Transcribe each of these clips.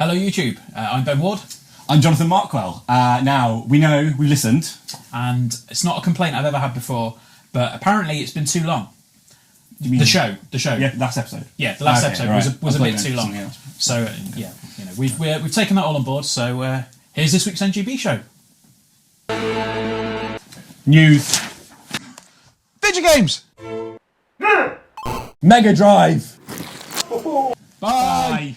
Hello YouTube, I'm Ben Ward. I'm Jonathan Markwell. Now, we know, we listened. And it's not a complaint I've ever had before, but apparently it's been too long. Do you mean the show? Yeah, last episode. Yeah, the last episode was a bit too long. So, we've taken that all on board, so here's this week's NGB show. News. Video games! Mega Drive! Bye!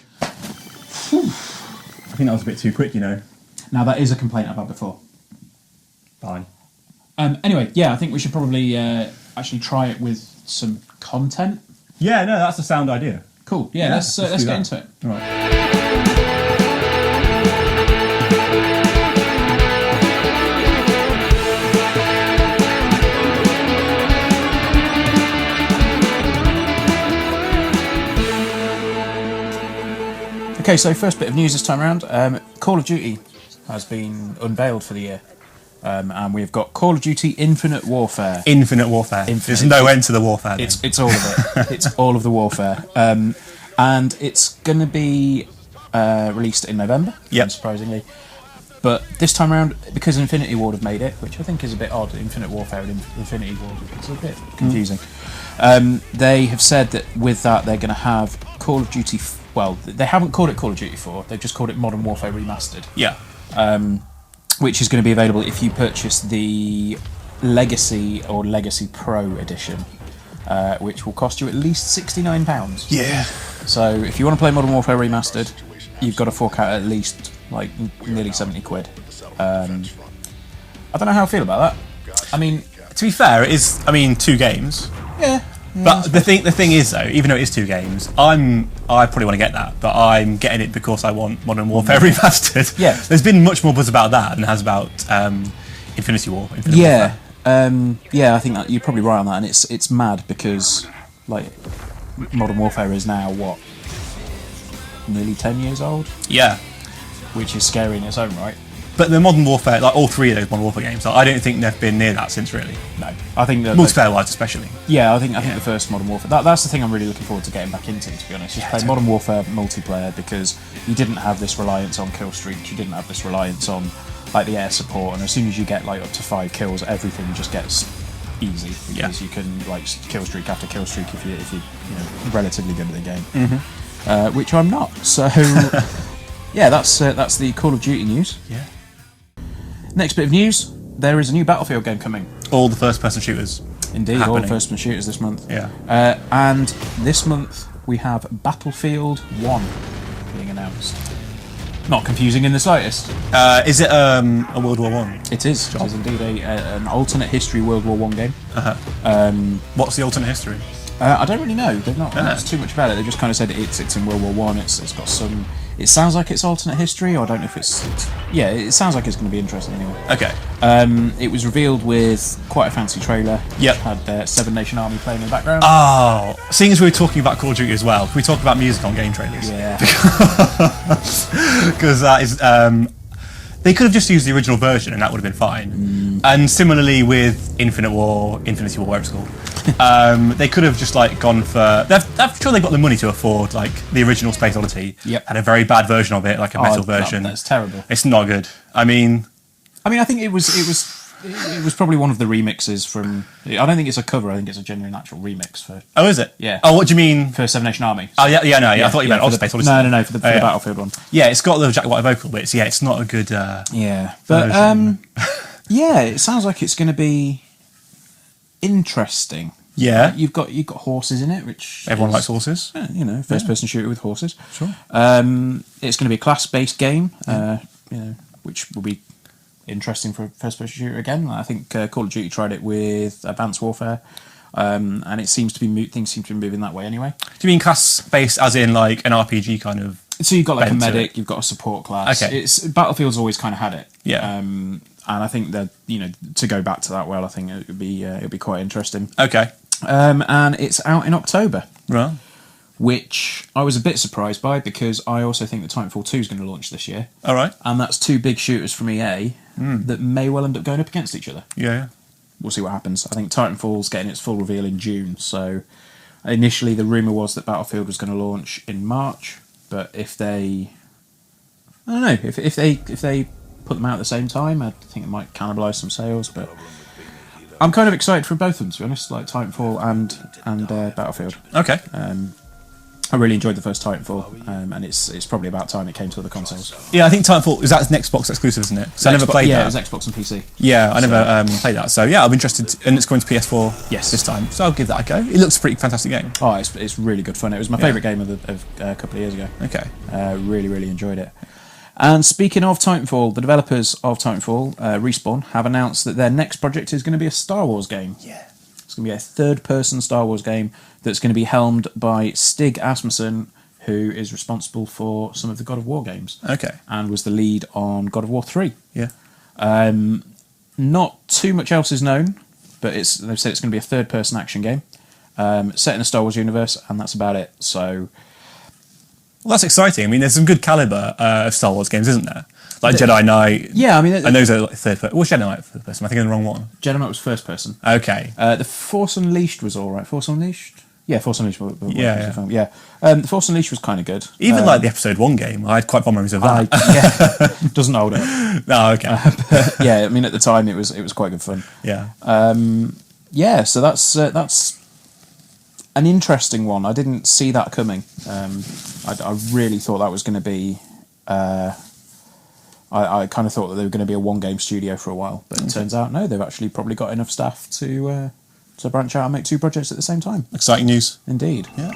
I think that was a bit too quick, you know. Now that is a complaint I've had before. Bye. Anyway, yeah, I think we should probably actually try it with some content. Yeah, no, that's a sound idea. Cool. Yeah, let's get into it. All right. Okay, so first bit of news this time around. Call of Duty has been unveiled for the year. And we've got Call of Duty Infinite Warfare. Infinite Warfare. There's no end to the warfare. It's all of it. It's all of the warfare. And it's going to be released in November, unsurprisingly. But this time around, because Infinity Ward have made it, which I think is a bit odd, Infinite Warfare and Infinity Ward, it's a bit confusing. They have said that with that they're going to have Call of Duty... Well, they haven't called it Call of Duty 4, they've just called it Modern Warfare Remastered. Yeah. Which is going to be available if you purchase the Legacy or Legacy Pro edition, which will cost you at least £69. Yeah. So if you want to play Modern Warfare Remastered, you've got to fork out at least like nearly 70 quid. I don't know how I feel about that. I mean, to be fair, it is. I mean, 2 games. Yeah. But the thing is though, even though it is 2 games, I probably want to get that, but I'm getting it because I want Modern Warfare Remastered. Yeah. There's been much more buzz about that than has about Infinity Warfare. Yeah, I think that you're probably right on that, and it's mad because like Modern Warfare is now what, nearly 10 years old. Yeah. Which is scary in its own right. But the Modern Warfare, like all 3 of those Modern Warfare games, I don't think they've been near that since, really. No, I think that multiplayer-wise, especially. Yeah, I think the first Modern Warfare. That's the thing I'm really looking forward to getting back into. To be honest, play Modern Warfare multiplayer because you didn't have this reliance on kill streaks. You didn't have this reliance on like the air support. And as soon as you get like up to 5 kills, everything just gets easy because you can like kill streak after kill streak if you're relatively good at the game, which I'm not. So yeah, that's the Call of Duty news. Yeah. Next bit of news, there is a new Battlefield game coming. All the first-person shooters. Indeed, all the first-person shooters this month. Yeah. And this month we have Battlefield 1 being announced. Not confusing in the slightest. Is it a World War One? It is. It is indeed an alternate history World War One game. What's the alternate history? I don't really know. They've not announced too much about it. They just kind of said it's in World War One. It's got some... It sounds like it's alternate history, or I don't know if it's... Yeah, it sounds like it's going to be interesting anyway. Okay. It was revealed with quite a fancy trailer. Yep. Had 7 Nation Army playing in the background. Oh, seeing as we were talking about Call of Duty as well, can we talk about music on game trailers? Yeah. Because that is... they could have just used the original version and that would have been fine. And similarly with Infinity War, whatever it's called. They could have just like gone for... I'm sure they've got the money to afford like the original Space Oddity. Yep. Had a very bad version of it, like a metal version. That's terrible. It's not good. I mean, I think it was probably one of the remixes from... I don't think it's a cover. I think it's a genuine actual remix for... Oh, is it? Yeah. Oh, what do you mean? For 7 Nation Army. Oh, yeah. I thought you meant Space Odyssey. No, for the Battlefield one. Yeah, it's got the Jack White vocal bits. Yeah, it's not a good but yeah, it sounds like it's going to be interesting. Yeah. You've got horses in it, which... Everyone likes horses. First-person shooter with horses. Sure. It's going to be a class-based game, which will be interesting for a first-person shooter again. I think Call of Duty tried it with Advanced Warfare, and it seems to be things seem to be moving that way anyway. Do you mean class-based as in like an RPG kind of... So you've got like a medic, you've got a support class. Okay. Battlefield's always kind of had it. Yeah. And I think that to go back to that, I think it would be quite interesting. Okay. And it's out in October. Right. Which I was a bit surprised by because I also think that Titanfall 2 is going to launch this year. All right. And that's 2 big shooters from EA that may well end up going up against each other. Yeah. We'll see what happens. I think Titanfall's getting its full reveal in June, so initially the rumour was that Battlefield was going to launch in March, but if they I don't know if they put them out at the same time. I think it might cannibalise some sales, but I'm kind of excited for both of them, to be honest. Like Titanfall and Battlefield. Okay. I really enjoyed the first Titanfall, and it's probably about time it came to other consoles. Yeah, I think Titanfall is that an Xbox exclusive, isn't it? So I never played that. Yeah, it was Xbox and PC. Yeah, I never played that. So yeah, I'm interested, and it's going to PS4 this time. So I'll give that a go. It looks a pretty fantastic game. Oh, it's really good fun. It was my favourite game of a couple of years ago. Okay. Really enjoyed it. And speaking of Titanfall, the developers of Titanfall, Respawn, have announced that their next project is going to be a Star Wars game. Yeah. It's going to be a third-person Star Wars game that's going to be helmed by Stig Asmussen, who is responsible for some of the God of War games. Okay. And was the lead on God of War 3. Yeah. Not too much else is known, but they've said it's going to be a third-person action game set in the Star Wars universe, and that's about it. So, well, that's exciting. I mean, there's some good caliber of Star Wars games, isn't there? Like Jedi Knight. Yeah, I mean, and those are like third person. What's Jedi Knight third person? I think I'm the wrong one. Jedi Knight was first person. Okay. The Force Unleashed was all right. Force Unleashed. Yeah, Force Unleashed. Yeah. The Force Unleashed was kind of good. Even like the Episode 1 game, I had quite fond memories of that. Doesn't hold up. No, okay. Yeah, I mean at the time it was quite good fun. Yeah. So that's an interesting one. I didn't see that coming. I really thought that was going to be. I kind of thought that they were going to be a one-game studio for a while, but it turns out no, they've actually probably got enough staff to branch out and make two projects at the same time. Exciting news. Indeed. Yeah.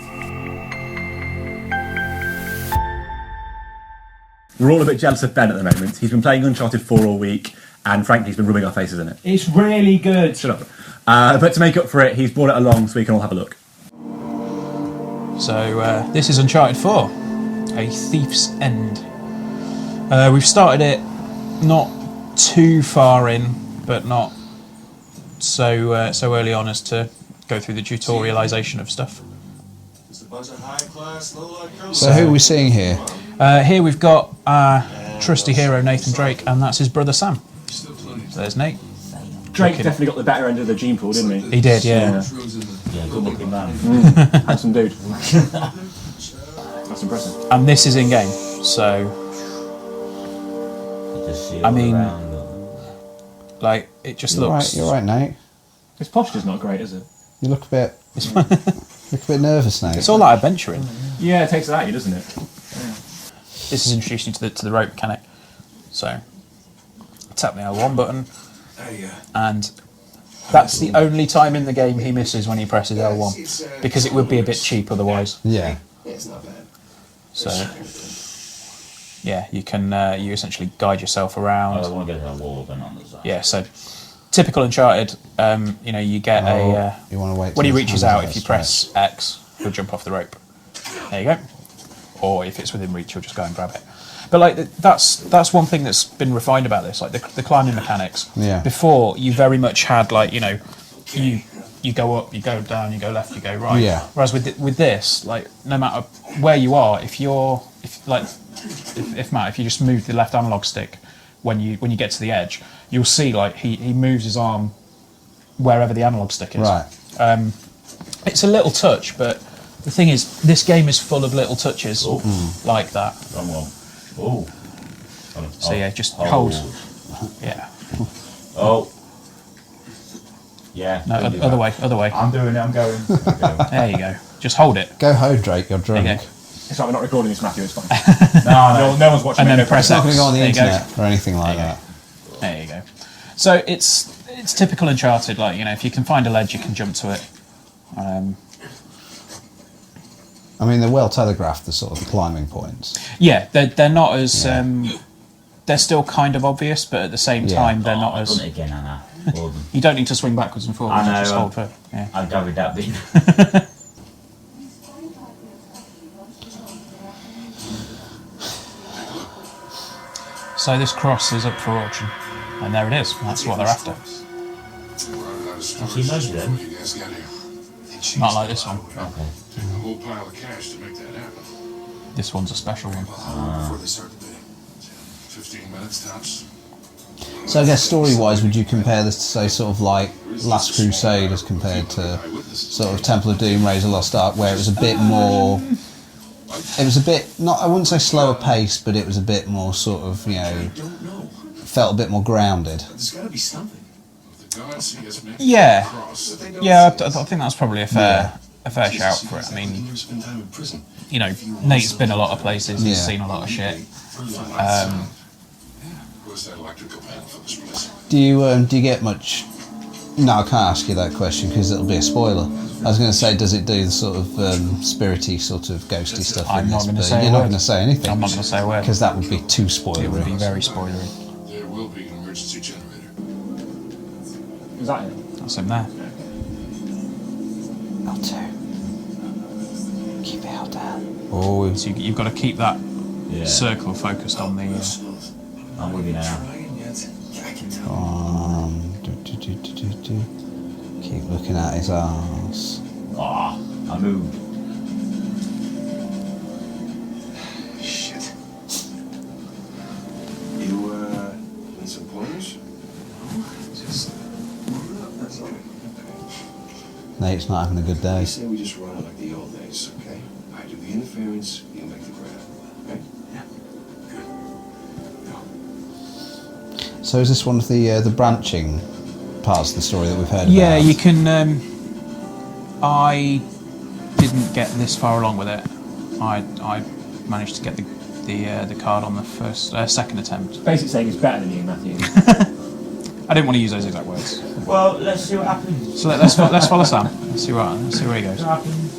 We're all a bit jealous of Ben at the moment. He's been playing Uncharted 4 all week, and frankly, he's been rubbing our faces in it. It's really good. Shut up. But to make up for it, he's brought it along so we can all have a look. So this is Uncharted 4, A Thief's End. We've started it not too far in, but not so early on as to go through the tutorialisation of stuff. So who are we seeing here? Here we've got our trusty hero Nathan Drake, and that's his brother Sam. So there's Nate. Drake definitely got the better end of the gene pool, didn't he? He did, yeah. Yeah, good looking man. Handsome dude. That's impressive. And this is in game, so I mean, like it just looks. You're right, Nate. His posture's not great, is it? You look a bit nervous, Nate. It's all like adventuring. Yeah, it takes it out of you, doesn't it? This is introducing you to the rope mechanic. So tap the L1 button, and that's the only time in the game he misses when he presses L1, because it would be a bit cheap otherwise. Yeah. It's not bad. So yeah, you can you essentially guide yourself around. I want to get to the wall then on the side. Yeah, so typical Uncharted, you get You want to wait when he till reaches his out, hands if you are press X, he'll jump off the rope. There you go. Or if it's within reach, you'll just go and grab it. But like that's one thing that's been refined about this, like the climbing mechanics. Yeah. Before, you very much had like you go up, you go down, you go left, you go right. Yeah. Whereas with this, like no matter where you are, if Matt, if you just move the left analog stick when you get to the edge, you'll see like he moves his arm wherever the analog stick is. Right. It's a little touch, but the thing is, this game is full of little touches like that. Wrong one. Oh. So yeah, just hold. Yeah. Oh. Yeah. No, other way. I'm doing it, I'm going. There you go. Just hold it. Go home, Drake, you're drunk. There you go. It's like we're not recording this, Matthew, it's fine. No one's watching. And then press It's not going X. to go on the There you go. internet or anything like There you that. There you go. So it's typical Uncharted. Like if you can find a ledge, you can jump to it. I mean, they're well telegraphed, the sort of climbing points. Yeah, they're not as they're still kind of obvious, but at the same time they're not I've as. done it again, Anna. You don't need to swing backwards and forwards. I know, Just hold for. Yeah. I've gathered that bit. So this cross is up for auction, and there it is. That's what they're after. She knows them. Not like this one. Okay. A whole pile of cash to make that happen. This one's a special one. Before they start the bidding. 15 minutes tops. So I guess story-wise, would you compare this to, say, sort of like Last Crusade as compared to sort of Temple of Doom, Raise the Lost Ark, where it was a bit more it was a bit, not, I wouldn't say slower pace, but it was a bit more sort of, you know, Don't know. felt a bit more grounded. There's got to be something. If the gods see us make Yeah. cross, Yeah, I think that's probably a fair shout for it. I mean, years spend time in prison. you know, Nate's been a lot of places. He's Yeah. seen a lot of shit. Where's that electrical panel for this place? Do you get much? No, I can't ask you that question because it'll be a spoiler. I was going to say, does it do the sort of spirity, sort of ghosty stuff? I'm in not this, going to but say. You're not going to say anything. I'm not going to say a word. Because that would be too It would be spoilery. very spoilery. There will be an emergency generator. Is that it? That's him there. L2. Keep it held down. Oh, So you've got to keep that Yeah. circle focused on the. I'm with you now. keep looking at his arse. Ah, I moved. Shit. You, need some pointers? Just that's all. Nate's not having a good I day. say we just run it like the old days, okay? I do the interference, you make the grab, okay? Yeah. Good. So is this one of the branching parts of the story that we've heard Yeah, about? you can. I didn't get this far along with it. I managed to get the card on the second attempt. Basically saying it's better than you, Matthew. I didn't want to use those exact words. Well, let's see what happens. So let's follow Sam. Let's see where he goes. What happens?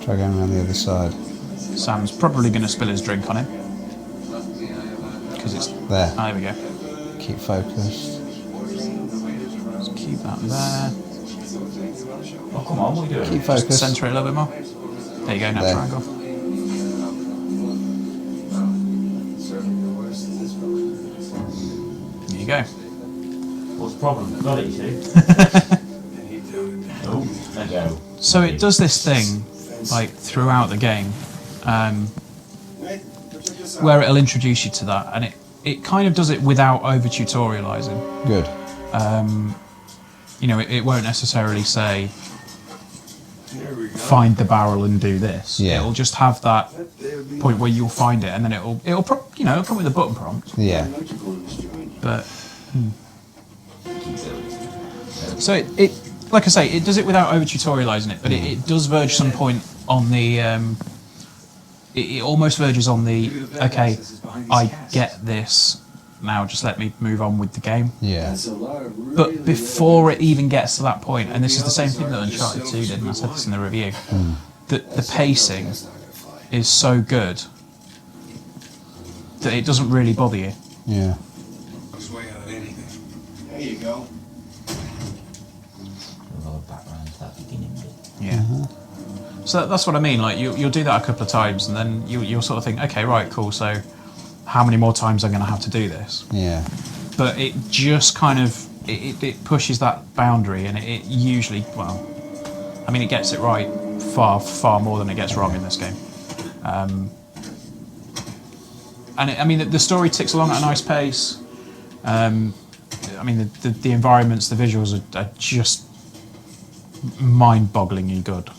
Try going around the other side. Sam's probably going to spill his drink on him because it's There. there we go. Keep focused. Let's keep that there. Oh, come on, what are you doing? Keep focused. Centre it a little bit more. There you go. Now There. triangle. There you go. What's the problem? Got it, you see. Oh, there you go. So it does this thing like throughout the game, where it'll introduce you to that, and it kind of does it without over tutorializing. Good. You know, it won't necessarily say find the barrel and do this. Yeah. It'll just have that point where you'll find it, and then it'll it'll come with a button prompt. Yeah. But so it like I say, it does it without over tutorializing it, but it does verge some point on the. It almost verges on the okay. I get this. Now just let me move on with the game. Yeah. But before it even gets to that point, and this is the same thing that Uncharted 2 did, and I said this in the review, the pacing is so good that it doesn't really bother you. Yeah. His way out of anything. There you go. A lot of background to that beginning bit. Yeah. So that's what I mean. Like you'll do that a couple of times, and then you'll sort of think, okay, right, cool. So how many more times I'm going to have to do this? Yeah. But it just kind of it pushes that boundary, and it usually, well, I mean, it gets it right far more than it gets wrong in this game. And I mean, the story ticks along at a nice pace. I mean, the environments, the visuals are just mind-bogglingly good.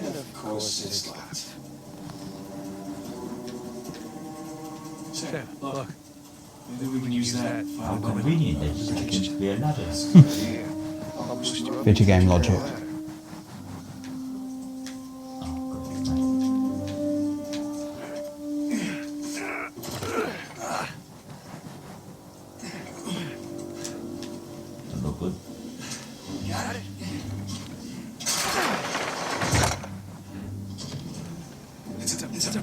And of course it's locked. Look. Maybe we can use that. I'm convenient this. It could be a ladder. Video game logic. Doesn't look good. Got it. It's up.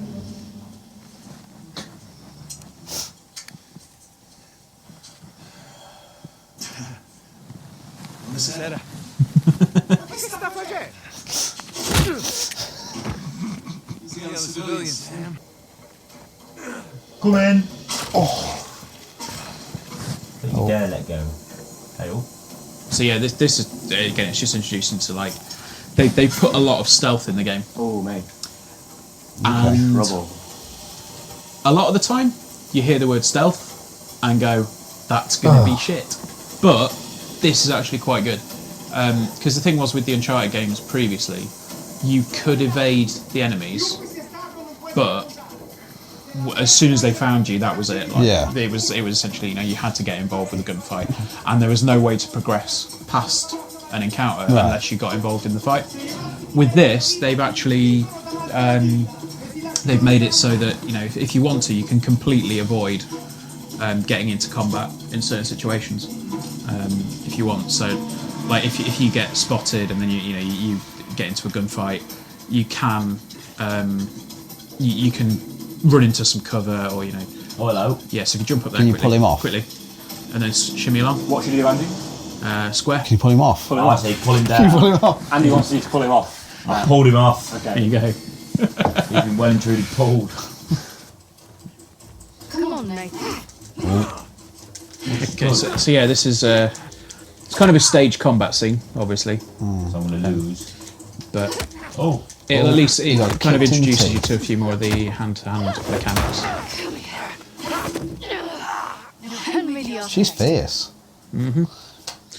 Buonasera. Che sta facendo? He's got civilians, Sam. Come in. Don't you dare let go. Hale. So yeah, this is again, it's just introducing to like they put a lot of stealth in the game, Oh, mate. and Rubble. a lot of the time you hear the word stealth and go, that's going to be shit. But this is actually quite good. Because the thing was with the Uncharted games previously, you could evade the enemies, but as soon as they found you, that was it. Like, it was essentially, you had to get involved with a gunfight, and there was no way to progress past an encounter unless you got involved in the fight. With this, they've actually they've made it so that if you want to, you can completely avoid getting into combat in certain situations if you want. So, like if you get spotted and then you get into a gunfight, you can you can run into some cover or Oh, hello. Yeah, so if you jump up there, Can you pull him off quickly, and then shimmy along. What should you do, Andy? Square. Can you pull him off? Pull him I off. say pull him Can you down. pull him off? Andy wants you to pull him off. I pulled him off. There you go. He's been well and truly pulled. Come on, mate. Okay, so yeah, this is it's kind of a stage combat scene, obviously, So I'm going to lose. but Oh. at least it got kind of kicked in introduces teeth. you to a few more of the hand-to-hand mechanics. She's fierce. Mm-hmm.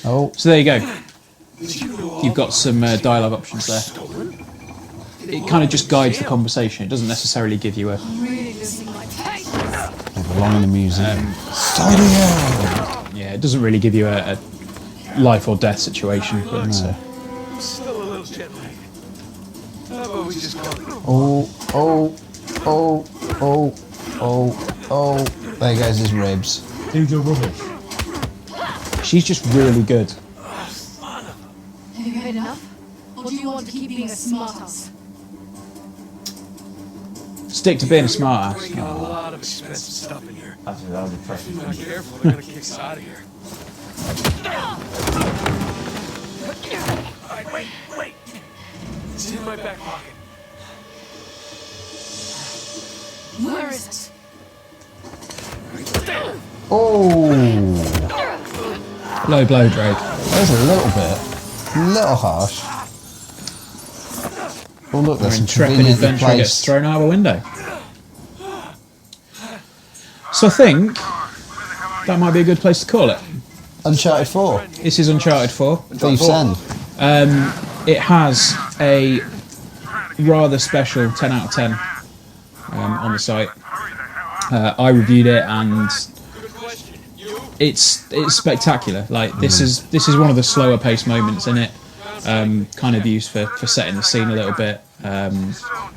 Oh, So there you go. You've got some dialogue options there. It kind of just guides the conversation. It doesn't necessarily give you a... they belong in the museum. Yeah, it doesn't really give you a life or death situation. But Still a little jet lag. How about we just call it? Oh. There goes his ribs. Dude, you're rubbish. she's just really good. Have you had enough? Or do you want to keep being a smartass? Stick to being a smart We ass. got a lot of expensive stuff in here. That's a lot of pressure. If we're not careful, they're gonna kick us out of here. Alright, wait. It's in my back pocket. Where is it? Oh, Low blow, Drake. that was a little harsh. Oh look, Our there's some intrepid conveniently adventurer gets placed. thrown out of a window. So I think that might be a good place to call it. Uncharted 4, This is Uncharted 4. Thief's End. It has a rather special 10 out of 10 on the site. I reviewed it and it's spectacular. Like this is one of the slower paced moments in it. Kind of used for setting the scene a little bit,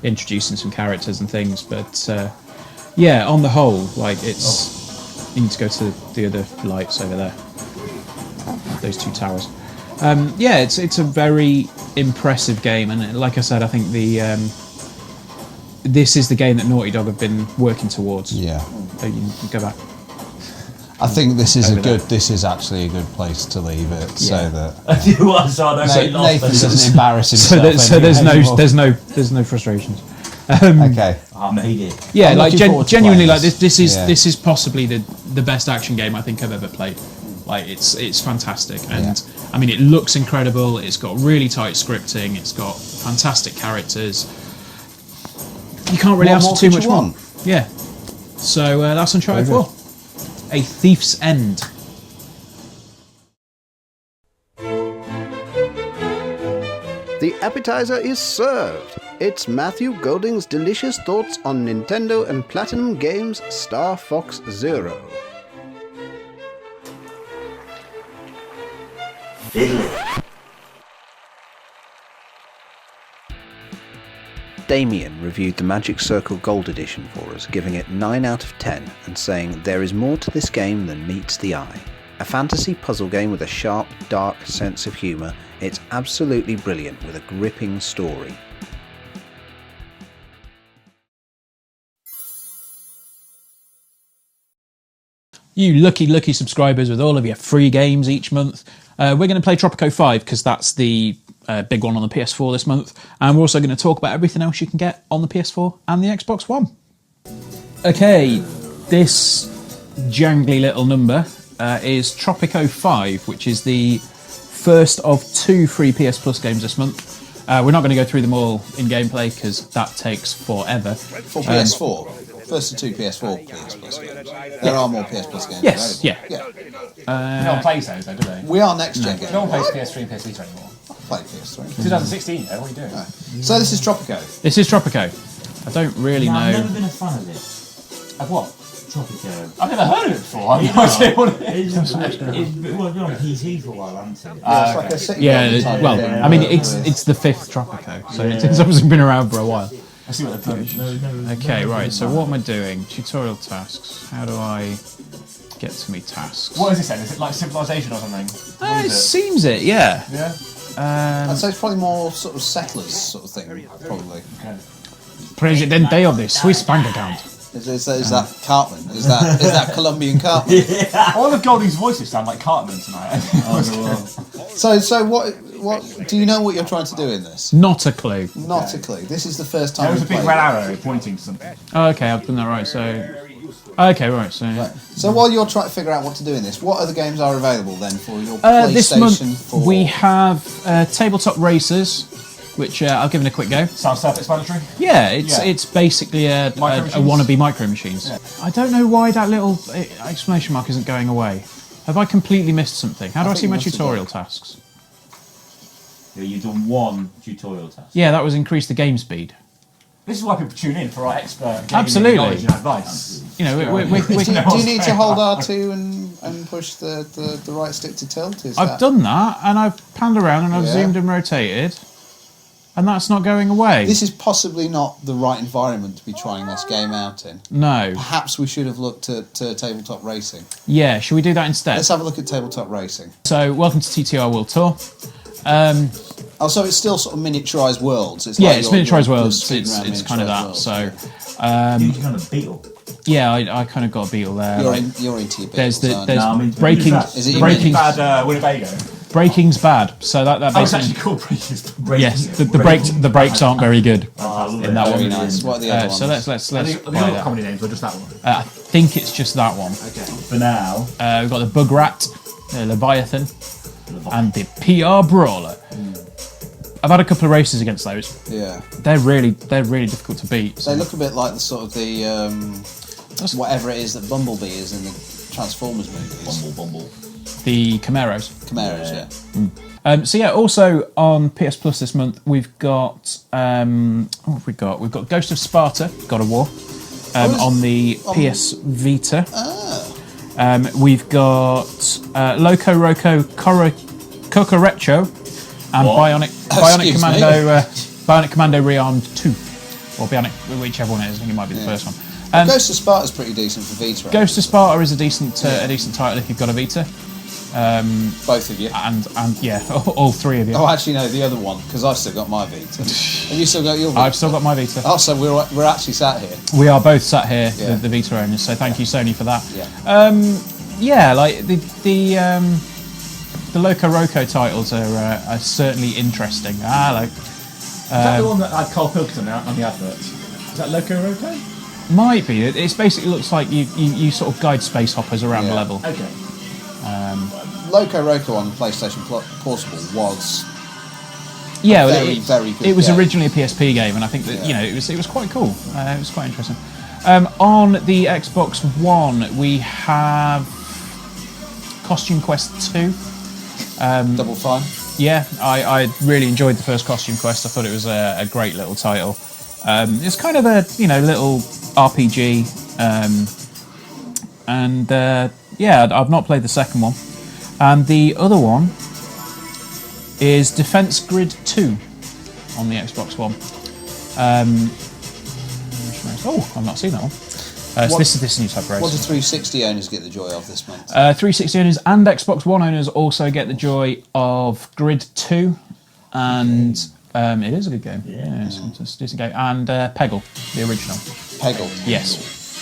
introducing some characters and things. But yeah, on the whole, like it's. You need to go to the other lights over there. Those two towers. Yeah, it's a very impressive game, and like I said, I think this is the game that Naughty Dog have been working towards. Yeah, Oh, you can go back. I think this is Over there. This is actually a good place to leave it, so Yeah. that I do what, so I don't get lost. Nathan doesn't embarrass So, himself. there's no frustrations. Okay. I made it. Yeah, I'm like looking forward to genuinely, playing like this is Yeah. this is possibly the best action game I think I've ever played. Like it's fantastic, and I mean it looks incredible. It's got really tight scripting. It's got fantastic characters. You can't really What ask more for too could much you more. want? Yeah. So that's Uncharted Very 4. A Thief's End. The appetizer is served. It's Matthew Golding's delicious thoughts on Nintendo and Platinum Games Star Fox Zero. Damien reviewed the Magic Circle Gold Edition for us, giving it 9 out of 10 and saying there is more to this game than meets the eye. A fantasy puzzle game with a sharp, dark sense of humour, it's absolutely brilliant with a gripping story. You lucky subscribers with all of your free games each month. We're going to play Tropico 5 because that's the big one on the PS4 this month. And we're also going to talk about everything else you can get on the PS4 and the Xbox One. Okay, this jangly little number is Tropico 5, which is the first of 2 free PS Plus games this month. We're not going to go through them all in gameplay because that takes forever. For PS4. first of 2 PS4 PS Plus games. There are more PS Plus games. Yes, available. No one plays those, though, do they? We are next gen games. No one plays PS3 and PS Vita anymore. I play PS3. 2016, though. What are you doing? Right. So this is Tropico. This is Tropico. I don't really No, I've know. never been a fan of it. Of what? Tropico. I've never heard of it before. I've no idea what it is. It's well, been on PC for a while, hasn't it? It's like a city Yeah, building type well, thing. I mean, it's the 5th Tropico, so it's obviously been around for a while. I see what they've done. Okay, right, so what am I doing? Tutorial tasks. How do I get to me tasks? What is this then? Is it like Civilization or something? What It is it? seems it, yeah. Yeah? I'd say it's probably more sort of settlers sort of thing, probably. Presidente of the Swiss bank account. Is that Cartman? Is that Colombian Cartman? All of Goldie's voices sound like Cartman tonight. So what do you know what you're trying to do in this? Not a clue. Not a clue. This is the first There time was a we've big played red it. arrow pointing to something. Oh, okay, I've done that right, so... Okay, right, so... Right. So while you're trying to figure out what to do in this, what other games are available then for your This PlayStation month 4? we have Tabletop Racers, which I'll give it a quick go. Sounds self-explanatory. Yeah, it's Yeah. it's basically a Micro machines? wannabe micro machines. Yeah. I don't know why that little exclamation mark isn't going away. Have I completely missed something? How do I think see you my must have tutorial tasks? Yeah, you've done one tutorial task. Yeah, that was increase the game speed. This is why people tune in for our expert gaming Absolutely. knowledge and advice. You know, we Do you need to hold R2 and push the right stick to tilt? I've done that, and I've panned around, and I've Yeah. zoomed and rotated, and that's not going away. This is possibly not the right environment to be trying this game out in. No. Perhaps we should have looked at tabletop racing. Yeah, should we do that instead? Let's have a look at tabletop racing. So, welcome to TTR World Tour. So it's still sort of miniaturised worlds. It's Yeah, like it's you're miniaturised worlds. scooting It's around kind of that. miniaturised So, worlds, yeah. You kind of beetle. yeah, I kind of got a beetle there. You're like, into your Beatles, there's the aren't there's you? No, I mean, breaking Is it breaking's Bad Winnebago. breaking's bad. So that Oh, it's basically actually called Breakers. yes, the brakes aren't very good in that Very one. nice. What are the other ones? So let's The buy other that. comedy names were just that one. I think it's just that one. For now, We've got the Bug Rat, the Leviathan, and the PR Brawler. I've had a couple of races against those. Yeah. They're really difficult to beat. So. They look a bit like the sort of the whatever it is that Bumblebee is in the Transformers movies. Bumble. The Camaros. Camaros, yeah. So yeah, also on PS Plus this month we've got what have we got? We've got Ghost of Sparta, God of War, on the PS Vita. We've got Loco Roco Cocorecho and Bionic Excuse Commando Rearmed 2, or Bionic, whichever one it is. I think it might be the first one. Ghost of Sparta's pretty decent for Vita. Ghost of Sparta is a decent title if you've got a Vita. Both of you. And yeah, all three of you. Oh, actually, no, the other one, because I've still got my Vita. Have you still got your Vita? I've still got my Vita. Oh, so we're actually sat here. We are both sat here, Yeah. the Vita owners. So thank you, Sony, for that. Yeah. Yeah, like the Loco Roco titles are certainly interesting. Is that the one that had Carl Pilkington on the advert? Is that Loco Roco? Might be. It basically looks like you sort of guide space hoppers around the Yeah. level. Okay. Loco Roco on PlayStation Portable was Yeah, very, very good It was game. originally a PSP game, and I think that Yeah. it was quite cool. It was quite interesting. On the Xbox One, we have Costume Quest 2. Double Fine. Yeah, I really enjoyed the first Costume Quest. I thought it was a great little title. It's kind of a little RPG, and I've not played the second one. And the other one is Defense Grid 2 on the Xbox One. I've not seen that one. So this is new type of race. What do 360 owners get the joy of this month? 360 owners and Xbox One owners also get the joy of Grid 2, and it is a good game. Yeah, it's a decent game. And Peggle, the original. Peggle. Yes.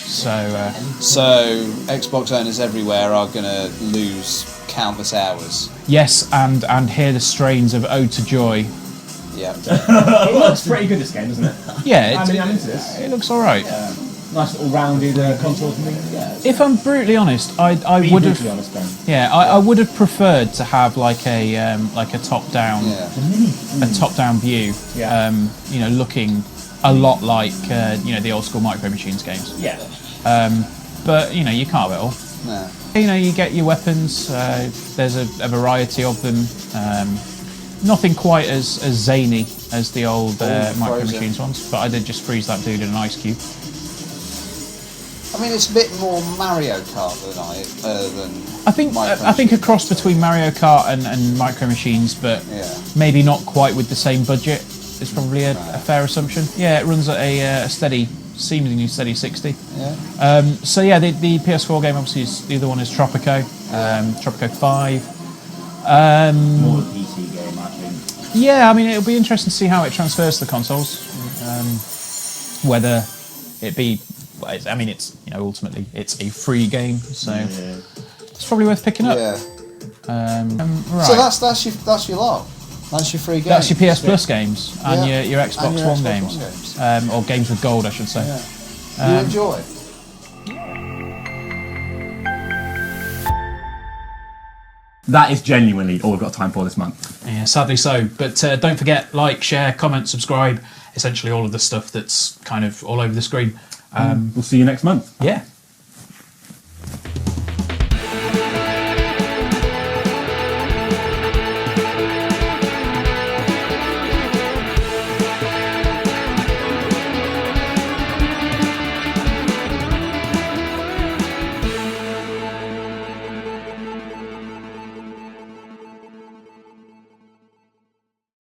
So Xbox owners everywhere are going to lose countless hours. yes, and hear the strains of Ode to Joy. Yeah. It looks pretty good, this game, doesn't it? Yeah, I'm into this. it looks all right. nice little rounded contours and things. Yeah. If I'm brutally honest, I would have. Honest, Ben. Yeah, I would have preferred to have like a top down view. Yeah. You know, looking a lot like you know, the old school Micro Machines games. Yeah. But you know, you can't have it all. No. You know, you get your weapons. There's a variety of them. Nothing quite as zany as the old Micro Machines ones, but I did just freeze that dude in an ice cube. I mean, it's a bit more Mario Kart than I think a cross between Mario Kart and Micro Machines, but maybe not quite with the same budget is probably a fair assumption. Yeah, it runs at a seemingly steady 60. Yeah. So yeah, the PS4 game obviously is, the other one is Tropico, Tropico 5. More a PC game, I think. Yeah, I mean, it'll be interesting to see how it transfers to the consoles. Whether it be, I mean, it's, you know, ultimately it's a free game, so it's probably worth picking up. Yeah. Right. So that's your lot. That's your free game. That's your PS Plus games and your Xbox And your One Xbox games, One games. or games with gold, I should say. You enjoy. That is genuinely all we've got time for this month. Yeah, sadly so. But don't forget, like, share, comment, subscribe. Essentially all of the stuff that's kind of all over the screen. We'll see you next month. Yeah.